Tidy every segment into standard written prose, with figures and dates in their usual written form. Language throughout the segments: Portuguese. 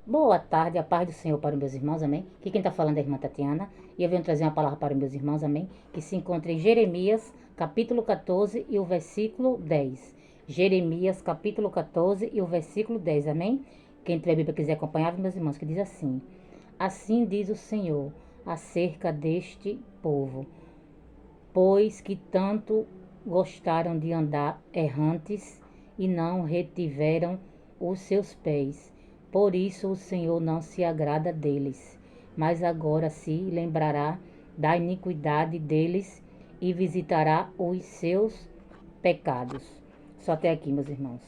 Boa tarde, a paz do Senhor para os meus irmãos, amém? Aqui quem está falando é a irmã Tatiana e eu venho trazer uma palavra para os meus irmãos, amém? Que se encontra em Jeremias, capítulo 14 e o versículo 10. Jeremias, capítulo 14 e o versículo 10, amém? Quem tiver a Bíblia quiser acompanhar, meus irmãos, que diz assim: Assim diz o Senhor acerca deste povo, pois que tanto gostaram de andar errantes e não retiveram os seus pés. Por isso o Senhor não se agrada deles, mas agora se lembrará da iniquidade deles e visitará os seus pecados. Só até aqui, meus irmãos.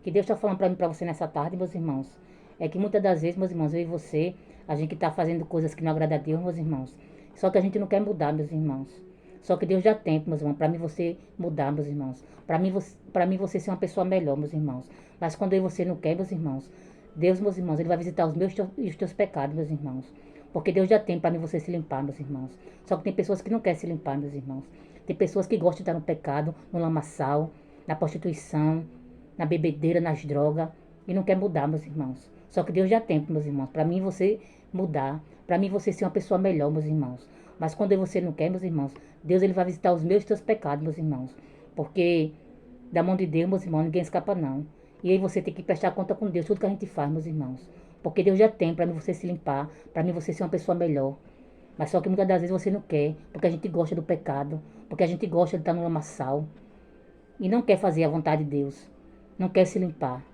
Que Deus está falando para mim, para você nessa tarde, meus irmãos, é que muitas das vezes, meus irmãos, eu e você, a gente está fazendo coisas que não agradam a Deus, meus irmãos. Só que a gente não quer mudar, meus irmãos. Só que Deus dá tempo, meus irmãos, para mim você mudar, meus irmãos. Para mim você ser uma pessoa melhor, meus irmãos. Mas quando eu e você não quer, meus irmãos, Deus, meus irmãos, Ele vai visitar os meus e os teus pecados, meus irmãos. Porque Deus já tem para mim você se limpar, meus irmãos. Só que tem pessoas que não querem se limpar, meus irmãos. Tem pessoas que gostam de estar no pecado, no lamaçal, na prostituição, na bebedeira, nas drogas. E não quer mudar, meus irmãos. Só que Deus já tem, meus irmãos, para mim você mudar. Para mim você ser uma pessoa melhor, meus irmãos. Mas quando você não quer, meus irmãos, Deus ele vai visitar os meus e teus pecados, meus irmãos. Porque da mão de Deus, meus irmãos, ninguém escapa não. E aí você tem que prestar conta com Deus, tudo que a gente faz, meus irmãos. Porque Deus já tem para mim você se limpar, para mim você ser uma pessoa melhor. Mas só que muitas das vezes você não quer, porque a gente gosta do pecado, porque a gente gosta de estar no lamaçal. E não quer fazer a vontade de Deus. Não quer se limpar.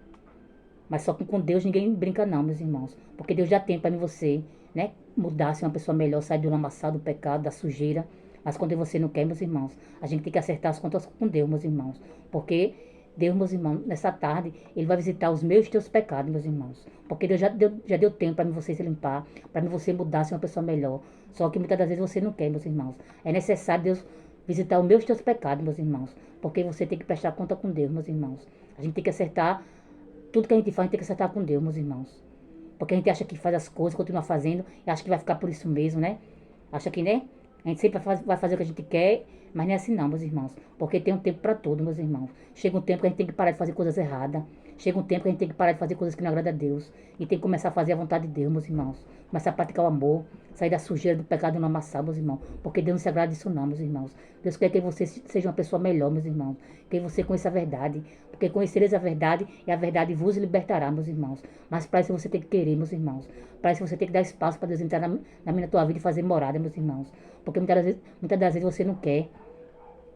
Mas só que com Deus ninguém brinca não, meus irmãos. Porque Deus já tem para mim você, né? Mudar, ser uma pessoa melhor, sair do lamaçal, do pecado, da sujeira. Mas quando você não quer, meus irmãos, a gente tem que acertar as contas com Deus, meus irmãos. Porque Deus, meus irmãos, nessa tarde, Ele vai visitar os meus e teus pecados, meus irmãos. Porque Deus já deu tempo para mim você se limpar, para mim você mudar, ser uma pessoa melhor. Só que muitas das vezes você não quer, meus irmãos. É necessário Deus visitar os meus e teus pecados, meus irmãos. Porque você tem que prestar conta com Deus, meus irmãos. A gente tem que acertar, tudo que a gente faz, a gente tem que acertar com Deus, meus irmãos. Porque a gente acha que faz as coisas, continua fazendo, e acha que vai ficar por isso mesmo, né? Acha que, né? A gente sempre vai fazer o que a gente quer, mas não é assim não, meus irmãos. Porque tem um tempo para tudo, meus irmãos. Chega um tempo que a gente tem que parar de fazer coisas erradas. Chega um tempo que a gente tem que parar de fazer coisas que não agradam a Deus. E tem que começar a fazer a vontade de Deus, meus irmãos. Começar a praticar o amor. Sair da sujeira do pecado e não amassar, meus irmãos. Porque Deus não se agrada disso não, meus irmãos. Deus quer que você seja uma pessoa melhor, meus irmãos. Que você conheça a verdade. Porque conhecereis a verdade e a verdade vos libertará, meus irmãos. Mas para isso você tem que querer, meus irmãos. Para isso você tem que dar espaço para Deus entrar na tua vida e fazer morada, meus irmãos. Porque muitas das vezes você não quer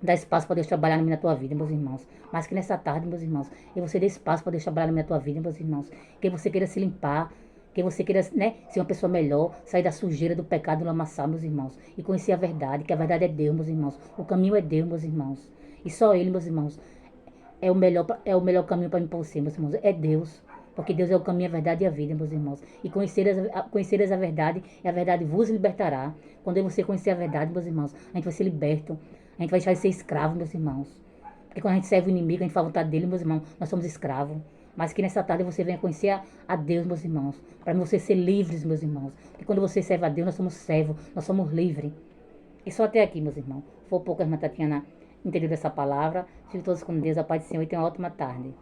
dar espaço para Deus trabalhar na tua vida, meus irmãos. Mas que nessa tarde, meus irmãos, que você dê espaço para Deus trabalhar na tua vida, meus irmãos. Que você queira se limpar, que você queira, né, ser uma pessoa melhor, sair da sujeira do pecado, do lamaçal, meus irmãos. E conhecer a verdade, que a verdade é Deus, meus irmãos. O caminho é Deus, meus irmãos. E só Ele, meus irmãos, é o melhor caminho para mim e para você, meus irmãos. É Deus. Porque Deus é o caminho, a verdade e a vida, meus irmãos. E conhecereis a verdade, e a verdade vos libertará. Quando você conhecer a verdade, meus irmãos, a gente vai ser liberto. A gente vai deixar de ser escravo, meus irmãos. Porque quando a gente serve o inimigo, a gente faz a vontade dele, meus irmãos, nós somos escravos. Mas que nessa tarde você venha conhecer a Deus, meus irmãos. Para você ser livres, meus irmãos. Porque quando você serve a Deus, nós somos servos, nós somos livres. E só até aqui, meus irmãos. Foi pouco a irmã Tatiana entendeu dessa palavra. Fiquem todos com Deus, a paz do Senhor e tenham uma ótima tarde.